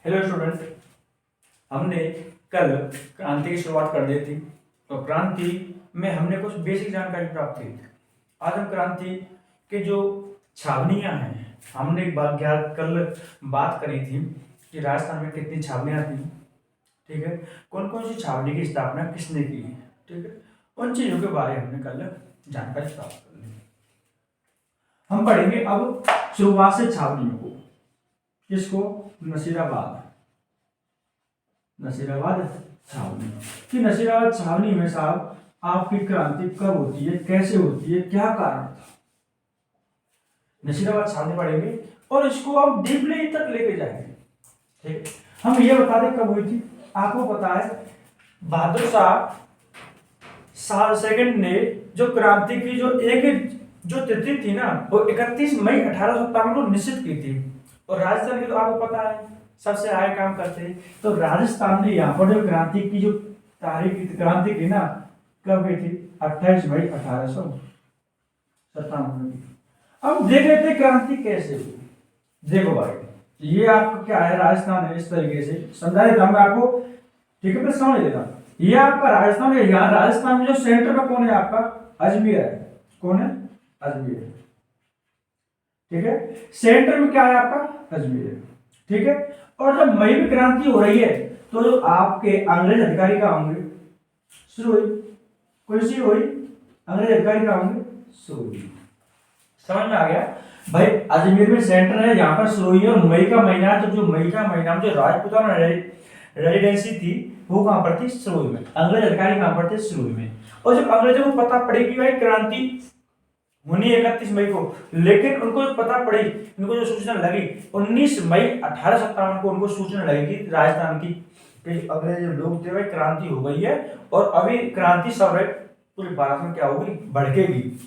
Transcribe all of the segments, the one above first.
Hello student, हमने कल क्रांति की शुरुआत कर दी थी। तो क्रांति में हमने कुछ बेसिक जानकारी प्राप्त की थी। आज हम क्रांति के जो छावनियां हैं, हमने एक कल बात करी थी कि राजस्थान में कितनी छावनियां थी, ठीक है, कौन कौन सी छावनी की स्थापना किसने की है, ठीक है, उन चीजों के बारे में हमने कल जानकारी प्राप्त कर ली। हम पढ़ेंगे अब शुरुआत से छावनियों को। किसको? नसीराबाद छावनी। कि नसीराबाद छावनी में साहब आपकी क्रांति कब होती है, कैसे होती है, क्या कारण था, नसीराबाद छावनी पढ़ेंगे और इसको हम डीपली तक लेके जाएंगे। ठीक, हम ये बता दें कब हुई थी। आपको पता है बहादुर शाह सेकंड ने जो क्रांति की जो तिथि थी ना, वो 31 मई 1857 को निश्चित की थी। और राजस्थान की तो आपको पता है सबसे आगे काम करते हैं। तो राजस्थान ने यहाँ पर जो क्रांति की जो तारीख क्रांति की ना, कब हुई थी? 28 मई 1857 की। अब देख लेते हैं क्रांति कैसे हुई। देखो भाई, ये आपका क्या है, राजस्थान है, इस तरीके से समझाया था मैं आपको, ठीक है, समझ लेना। ये आपका राजस्थान है। यहाँ राजस्थान में जो सेंटर में कौन है आपका? अजमेर है। कौन है? अजमेर। ठीक है, सेंटर में क्या है आपका? अजमेर। ठीक है, और जब मई में क्रांति हो रही है तो जो आपके अंग्रेज अधिकारी का होंगे शुरू हुई, कौन सी हुई? अंग्रेज अधिकारी का होंगे शुरू हुई। समझ में आ गया भाई? अजमेर में सेंटर है, यहाँ पर शुरू हुई। और मई का महीना, तो जो मई का महीना में जो राजपूताना रेजिडेंसी थी वो कहां पर थी? शुरू में। अंग्रेज अधिकारी कहां पर थे? शुरू में। और जब अंग्रेजों को पता पड़ी कि भाई क्रांति होनी 31 मई को, लेकिन उनको जो पता पड़ी, उनको जो सूचना लगी 19 मई 1857 को उनको सूचना लगी कि राजस्थान की अंग्रेज लोग थे भाई क्रांति हो गई है और अभी क्रांति सब पूरे भारत में क्या होगी? भड़केगी।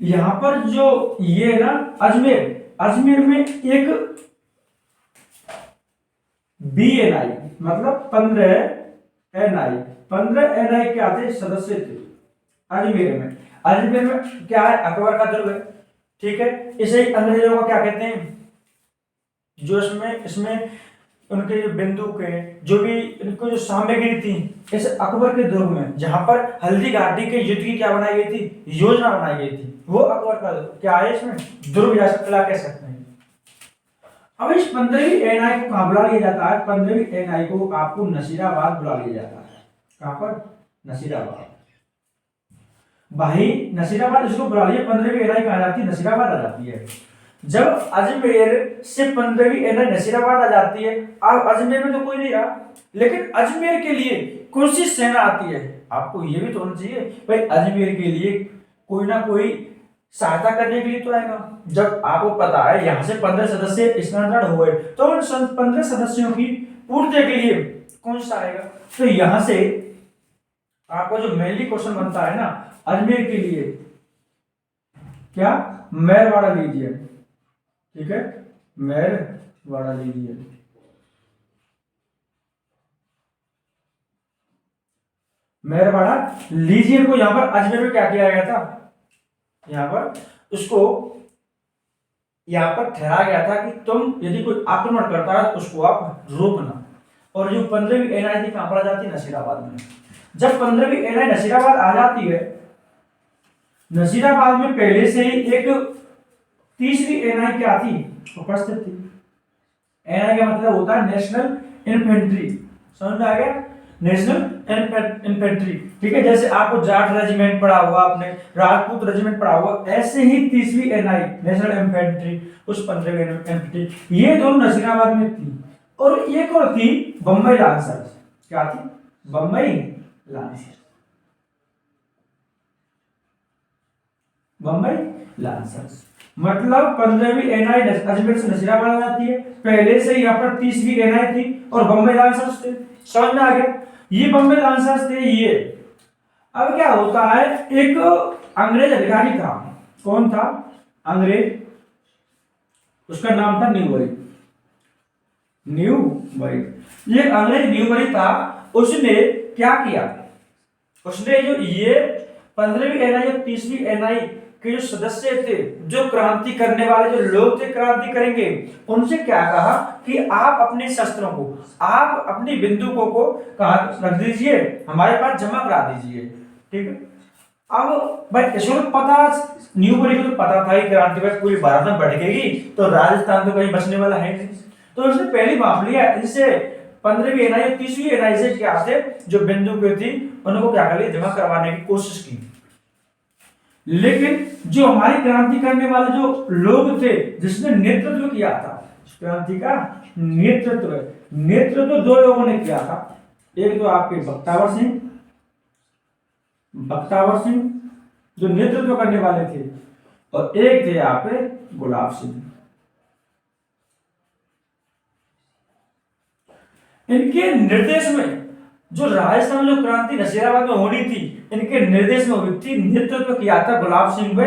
यहां पर जो ये ना अजमेर में एक BNI मतलब 15 NI क्या थे? सदस्य थे अजमेर में। अजमेर में क्या है? अकबर का दुर्ग है। ठीक है, इसे अंग्रेजों का क्या कहते हैं? जो इसमें उनके जो बंदूक है, जो भी इनको जो सामग्री थी, इस अकबर के दुर्ग में, जहां पर हल्दी घाटी के युद्ध की क्या बनाई गई थी? योजना बनाई गई थी। वो अकबर का क्या है? इसमें दुर्ग या किला कह सकते हैं। अब इस 15वीं NI को कहां बुला लिया जाता है? 15वीं NI को आपको नसीराबाद बुला लिया जाता है। कहां पर? नसीराबाद। भाई नसीराबाद इसको बुला लिया, 15वीं NI कहां जाती है? नसीराबाद आ जाती है। जब अजमेर से 15वीं NI नसीराबाद आ जाती है, अब अजमेर में तो कोई नहीं रहा, लेकिन अजमेर के लिए कौन सी सेना आती है? आपको ये भी तो होना चाहिए भाई, अजमेर के लिए कोई ना कोई सहायता करने के लिए तो आएगा। जब आपको पता है यहाँ से 15 सदस्य स्थानांतरण हुए, तो उन 15 सदस्यों की पूर्ति के लिए कौन सा आएगा? तो यहां से आपको जो मेनली क्वेश्चन बनता है ना, अजमेर के लिए क्या? मेरवाड़ा लीजिए। ठीक है, मेरवाड़ा लीजिए। मेरवाड़ा लीजिए को यहां पर अजमेर में क्या किया गया था? यहां पर उसको यहां पर ठहराया गया था कि तुम यदि कोई आक्रमण करता है तो उसको आप रोकना। और जो 15वीं NI थी कहां पर आ जाती है? नसीराबाद में। जब 15वीं NI नसीराबाद आ जाती है, नसीराबाद में पहले से ही एक तीसरी NI क्या थी? उपस्थित थी। NI का मतलब होता है नेशनल इन्फेंट्री। समझ में आ गया? National infantry. ठीक है, जैसे आपको जाट रेजिमेंट पढ़ा हुआ, आपने राजपूत रेजिमेंट पढ़ा हुआ, ऐसे ही तीसरी NI नेशनल इन्फेंट्री, उस 15वीं इन्फेंट्री, ये दोनों नसीराबाद में थी। और एक और थी बम्बई लांसर्स। क्या थी? बम्बई लांसर्स। बम्बई लांसर्स मतलब 15वीं NI अजमेर से नसीराबाद आ जाती है, पहले से यहाँ पर तीसरी NI थी और बम्बई लांसर्स थे। समझ में आ गया? ये बम्बई लांसर्स थे ये। अब क्या होता है, एक अंग्रेज अधिकारी था। कौन था? अंग्रेज, उसका नाम था न्यूबरी। ये अंग्रेज न्यूबरी था। उसने क्या किया? उसने जो ये 15वीं NI और तीसरी NI के जो सदस्य थे, जो क्रांति करने वाले जो लोग थे, क्रांति करेंगे, उनसे क्या कहा कि आप अपने शस्त्रों को, आप अपनी बंदूकों को कहाँ रख दीजिए, हमारे पास जमा करा दीजिए। ठीक है। अब भाई इसको पता, न्यूबरी को तो पता था कि क्रांति भाई पूरी भारत में भड़केगी, तो राजस्थान तो कहीं बचने वाला है नहीं, तो उसने पहली भाप लिया। इससे 15वीं एनआई 30वीं एनआई से क्या थे, जो बंदूकें थी उनको क्या कर लिया, जमा करवाने की कोशिश की। लेकिन जो हमारी क्रांति करने वाले जो लोग थे, जिसने नेतृत्व किया था क्रांति का, नेतृत्व दो लोगों ने किया था। एक तो आपके बख्तावर सिंह जो नेतृत्व करने वाले थे, और एक थे यहाँ पे गुलाब सिंह। इनके निर्देश में जो राजस्थान में जो क्रांति नसीराबाद में होनी थी, इनके निर्देश में हुई थी, नेतृत्व किया था गुलाब सिंह व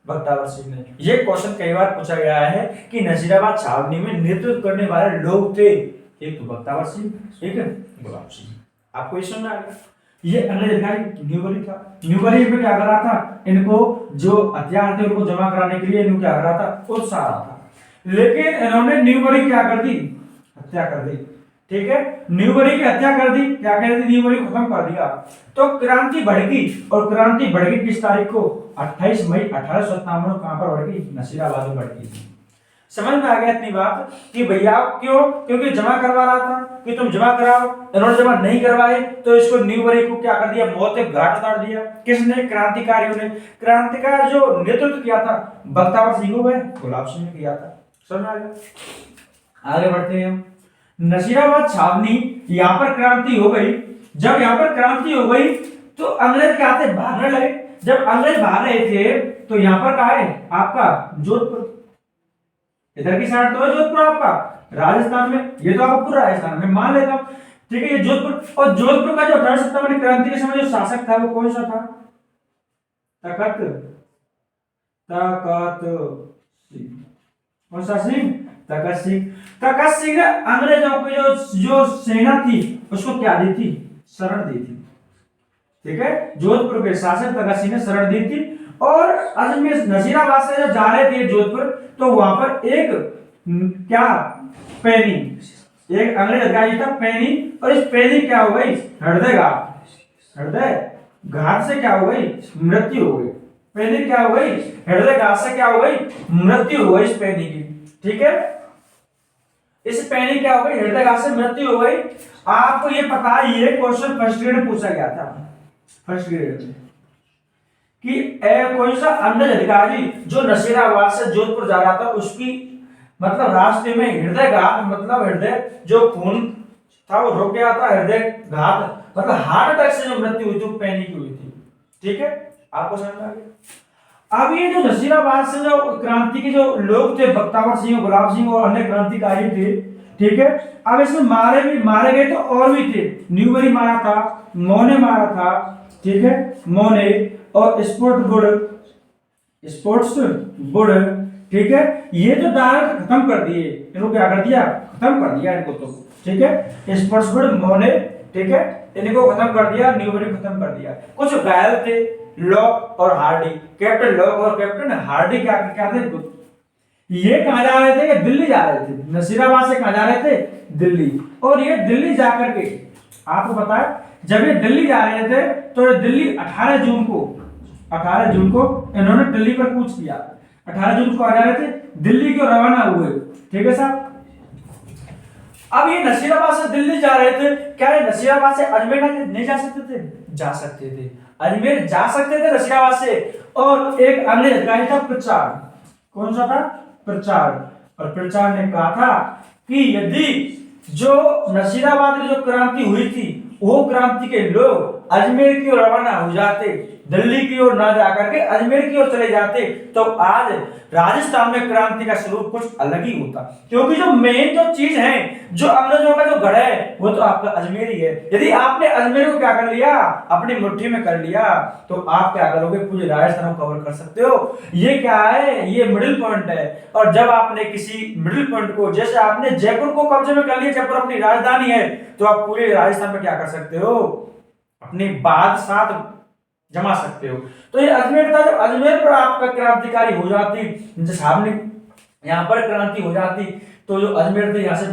बख्तावर सिंह ने। यह क्वेश्चन कई बार पूछा गया है कि नसीराबाद छावनी में नेतृत्व करने वाले लोग थे, एक तो बख्तावर सिंह, एक गुलाब सिंह। आपको ये समझ आ गया। ये अंग्रेज अधिकारी न्यूबरी था। न्यूबरी में क्या कर रहा था, इनको जो हथियार थे उनको जमा कराने के लिए इनको क्या कर रहा था, उत्साह रहा था। लेकिन इन्होंने न्यूबरी क्या कर दी, हत्या कर दी। ठीक है, न्यूबरी की हत्या कर दी। क्या कर दी, न्यूबरी खत्म कर दिया। तो क्रांति भड़की, और क्रांति भड़की किस तारीख को, 28 मई 1857 में। कहां पर भड़की, नसीराबाद में भड़की थी। समझ में आ गया इतनी बात कि भैया क्यों, क्योंकि जमा करवा रहा था कि तुम जमा कराओ, इन्होंने जमा नहीं करवाए तो इसको न्यूबरी को क्या कर दिया, मौत के घाट उतार दिया। किसने, क्रांतिकारियों ने। क्रांति का जो नेतृत्व किया था बख्तावर सिंह व गुलाब सिंह ने किया था। समझ आ गया। आगे बढ़ते हैं हम। नसीराबाद छावनी, यहां पर क्रांति हो गई। जब यहां पर क्रांति हो गई तो अंग्रेज क्या थे, भागने लगे। जब अंग्रेज भाग रहे थे तो यहां पर क्या है आपका जोधपुर, इधर की साइड तो है जोधपुर आपका राजस्थान में, ये तो आपका पूरा राजस्थान में मान लेता हूं। ठीक है, ये जोधपुर, और जोधपुर का जो 1857 क्रांति के समय जो शासक था वो कौन सा था, तखत सिंह। कौन सा सिंह, तखत सिंह। तखत सिंह ने अंग्रेजों की जो सेना थी उसको क्या दी थी, शरण दी थी। ठीक है, जोधपुर के शासक तखत सिंह ने शरण दी थी। और अजमेर नसीराबाद से जब जा रहे थे जोधपुर, तो वहां पर एक क्या, पैनी, एक अंग्रेज अधिकारी था पैनी, और इस पैनी क्या हो गई, हृदय घात से क्या हो गई, मृत्यु हो गई। पैनी क्या हो गई, हृदय घात से क्या हो गई, मृत्यु हो गई इस पैनी की। ठीक है, इस पैनी क्या हो गई, हृदय घात से मृत्यु हो गई। आपको ये पता है, ये क्वेश्चन फर्स्ट ग्रेड में पूछा गया था, फर्स्ट ग्रेड में, कि कोई सा अंग्रेज अधिकारी जो नसीराबाद से जोधपुर जा रहा था, उसकी मतलब रास्ते में हृदय घात, मतलब हृदय जो खून था वो रुक गया था, हृदय घात मतलब हार्ट अटैक से जो मृत्यु हुई थी वो पैनी की हुई थी। ठीक है, आपको समझ में आ गया। अब ये जो नसीराबाद से जो क्रांति के जो लोग थे, बख्तावर सिंह, गुलाब सिंह और अन्य क्रांतिकारी थे, ठीक है, अब इसमें मारे गए तो और भी थे। न्यूबरी मारा था, मोने मारा था, ठीक है, मोने, और स्पोर्ट्स बुड, ठीक है, ये तो डायरेक्ट खत्म कर दिए, इनको क्या कर दिया, खत्म कर दिया इनको तो। ठीक है, स्पोर्ट्स बुड, मोने, ठीक है, इनको खत्म कर दिया, न्यूबरी खत्म कर दिया। कुछ घायल थे, लॉक और हार्डी, कैप्टन लॉक और कैप्टन हार्डी क्या क्या थे, ये कहां जा रहे थे, दिल्ली जा रहे थे। नसीराबाद से कहां जा रहे थे, दिल्ली। और ये दिल्ली जाकर के, आपको पता है जब ये दिल्ली जा रहे थे तो ये दिल्ली 18 जून को इन्होंने दिल्ली पर कूच किया। 18 जून को आ जा रहे थे, दिल्ली को रवाना हुए। ठीक है साहब, अब ये नसीराबाद से दिल्ली जा रहे थे, क्या ये नसीराबाद से अजमेर नहीं जा सकते थे, जा सकते थे, अजमेर जा सकते थे नसीराबाद से। और एक अंग्रेज अधिकारी था प्रचार, कौन सा था, प्रचार, और प्रचार ने कहा था कि यदि जो नसीराबाद में जो क्रांति हुई थी वो क्रांति के लोग अजमेर की ओर रवाना हो जाते, दिल्ली की ओर ना जाकर के अजमेर की ओर चले जाते, तो आज राजस्थान में क्रांति का स्वरूप कुछ अलग ही होता। क्योंकि जो मेन जो चीज है, जो अंग्रेजों का जो गढ़ है, वो तो आपका अजमेर ही है। यदि आपने अजमेर को क्या कर लिया, अपनी मुट्ठी में कर लिया, तो आप क्या करोगे, पूरे राजस्थान को कवर कर सकते हो। ये क्या है, ये मिडिल पॉइंट है। और जब आपने किसी मिडिल पॉइंट को, जैसे आपने जयपुर को कब्जे में कर लिया, जयपुर अपनी राजधानी है, तो आप पूरे राजस्थान में क्या कर सकते हो, अपनी बात साथ जमा सकते हो। तो ये अजमेर था, जब अजमेर पर आपका क्रांतिकारी हो जाती, जैसे साहब ने यहाँ पर क्रांति हो जाती, तो जो अजमेर थे यहाँ से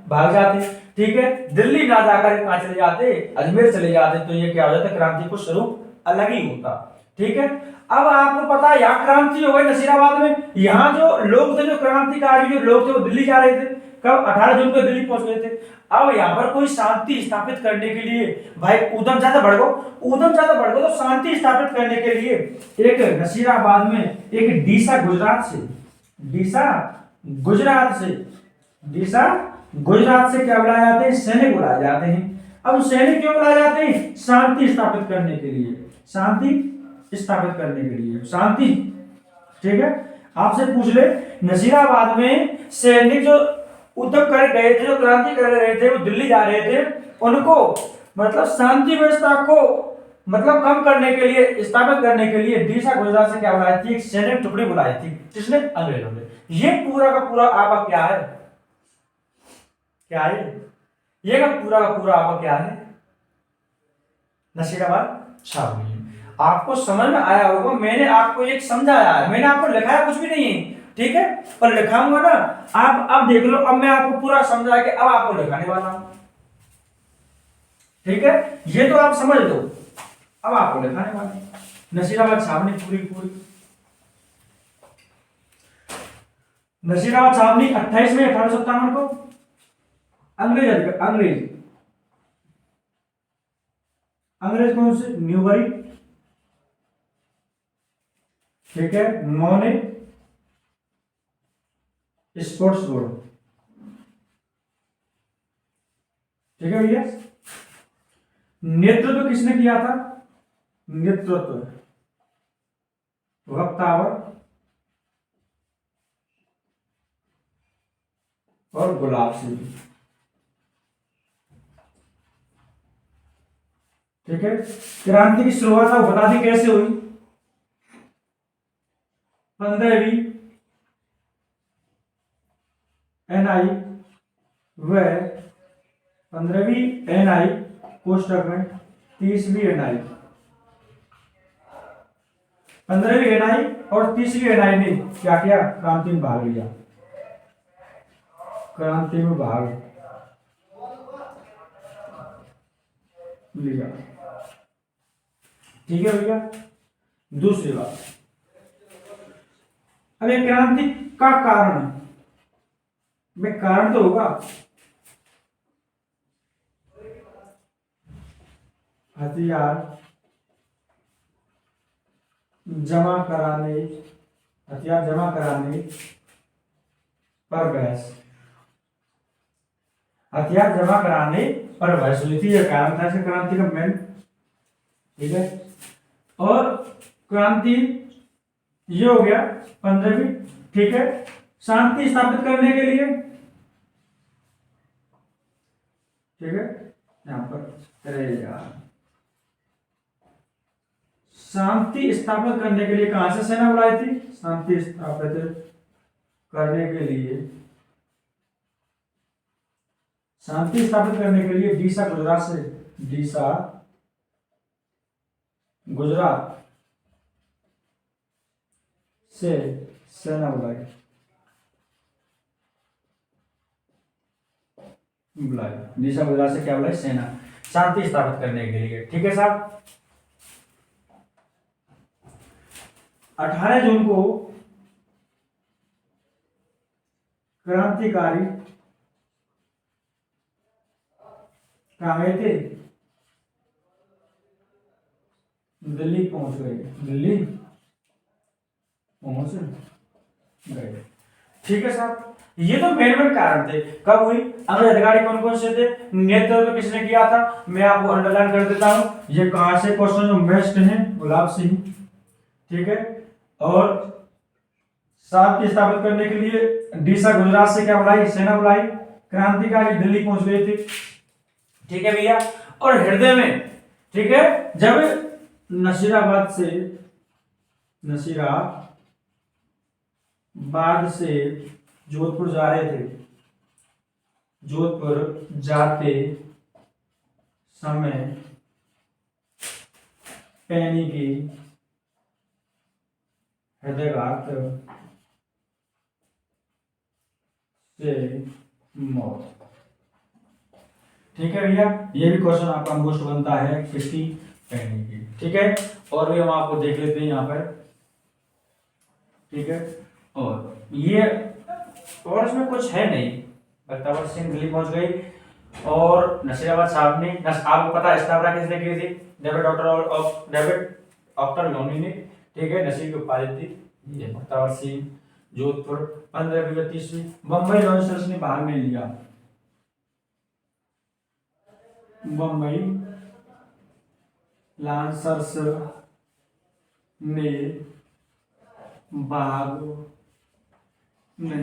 भाग जाते, ठीक है, दिल्ली ना जाकर कहाँ चले जाते, अजमेर चले जाते, तो ये क्या हो जाता, क्रांति को स्वरूप अलग ही होता। ठीक है, अब आपको पता है यहाँ क्रांति हो गई नसीराबाद में, यहाँ जो लोग थे, जो क्रांतिकारी जो लोग थे, वो दिल्ली जा रहे थे, कब 18 जून को दिल्ली पहुंच गए थे। अब यहाँ पर कोई शांति स्थापित करने के लिए भाई उधम ज्यादा बढ़ गो तो शांति स्थापित करने के लिए एक नसीराबाद में एक डीसा गुजरात से क्या बुलाए जाते हैं, सैनिक बुलाए जाते हैं। अब सैनिक क्यों बुलाए जाते हैं, शांति स्थापित करने के लिए, शांति। ठीक है, आपसे पूछ ले, नसीराबाद में सैनिक जो उद्यम कर गए थे, जो क्रांति कर रहे थे, वो दिल्ली जा रहे थे, उनको मतलब शांति व्यवस्था को मतलब कम करने के लिए, स्थापित करने के लिए डीसा गुजरात से क्या बुलाई थी, एक सैनिक टुकड़ी बुलाई थी, किसने, अंग्रेजों ने। ये पूरा का पूरा आपका क्या है, ये का पूरा आपका क्या है, नसीराबाद छावनी। आपको समझ में आया होगा, मैंने आपको एक समझाया है, मैंने आपको लिखाया कुछ भी नहीं है, ठीक है, पर लिखाऊंगा ना, आप अब देख लो, अब मैं आपको पूरा समझा के अब आपको लिखाने वाला हूं। ठीक है, ये तो आप समझ लो, अब आपको लिखाने वाला हूं। नसीराबाद छावनी पूरी नसीराबाद छावनी 28 में 1857 को अंग्रेज कौन से, न्यूबरी, ठीक है, उन्होंने स्पोर्ट्स बोर्ड, ठीक है भैया। नेतृत्व किसने किया था, वक्तावर और गुलाब सिंह। ठीक है, क्रांति की शुरुआत आप बता दी कैसे हुई, 15वीं एनआई व 15वीं एनआई कोष्टक में 30वीं एनआई, 15वीं एनआई और 30वीं एनआई ने क्या किया, क्रांति में भाग लिया, ठीक है भैया। दूसरी बात, अब ये क्रांति का कारण, में कारण तो होगा, हथियार जमा कराने पर बहस, हथियार जमा कराने पर बहस हुई थी, यह कारण था इस क्रांति का मेन। ठीक है, और क्रांति ये हो गया 15वीं। ठीक है, शांति स्थापित करने के लिए, ठीक है, यहां पर रहेगा, शांति स्थापित करने के लिए कहां से सेना बुलाई थी, शांति स्थापित करने के लिए, डीसा गुजरात से सेना बुलाई, डीसा गुजरात से क्या बुलाई, सेना, शांति स्थापित करने के लिए। ठीक है साहब, 18 जून को क्रांतिकारी कहाँ गए थे, दिल्ली पहुंच गए। ठीक है साहब, ये तो मेन कारण थे। कब हुई, अंग्रेज अधिकारी कौन कौन से थे, नेतृत्व किसने किया था, मैं आपको अंडरलाइन कर देता हूं, ये कहां से क्वेश्चन जो बेस्ट है, गुलाब सिंह। ठीक है, और शांति स्थापित करने के लिए डीसा गुजरात से क्या बुलाई, सेना बुलाई, क्रांतिकारी दिल्ली पहुंच गए थे। ठीक है भैया, और हृदय में, ठीक है, जब नसीराबाद से जोधपुर जा रहे थे, जोधपुर जाते समय पैनी की हृदयघात से मौत। ठीक है भैया, ये भी क्वेश्चन आपका मोस्ट बनता है किसकी, पैनी की। ठीक है, और भी हम आपको देख लेते हैं यहाँ पर। ठीक है, और ये और इसमें कुछ है नहीं। बख्तावर सिंह दिल्ली पहुंच गई और नसीराबाद साहब ने आपको पता है स्थापना किसने की थी, डेविड डॉक्टर लोनी ने। ठीक है, नसीर की उपाधि थी ये बख्तावर सिंह। जोधपुर 1520 ईस्वी। बम्बई लॉन्चर्स ने भाग नहीं लिया, बम्बई लांसर्स ने भाग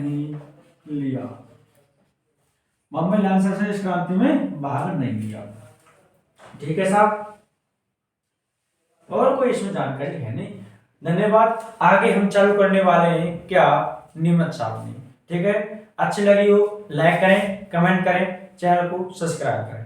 नहीं लिया, बम्बई लांसर्स ने इस क्रांति में भाग नहीं लिया। ठीक है साहब, और कोई इसमें जानकारी है नहीं। धन्यवाद। आगे हम चालू करने वाले हैं क्या, नियमित सारणी। ठीक है, अच्छी लगी हो लाइक करें, कमेंट करें, चैनल को सब्सक्राइब करें।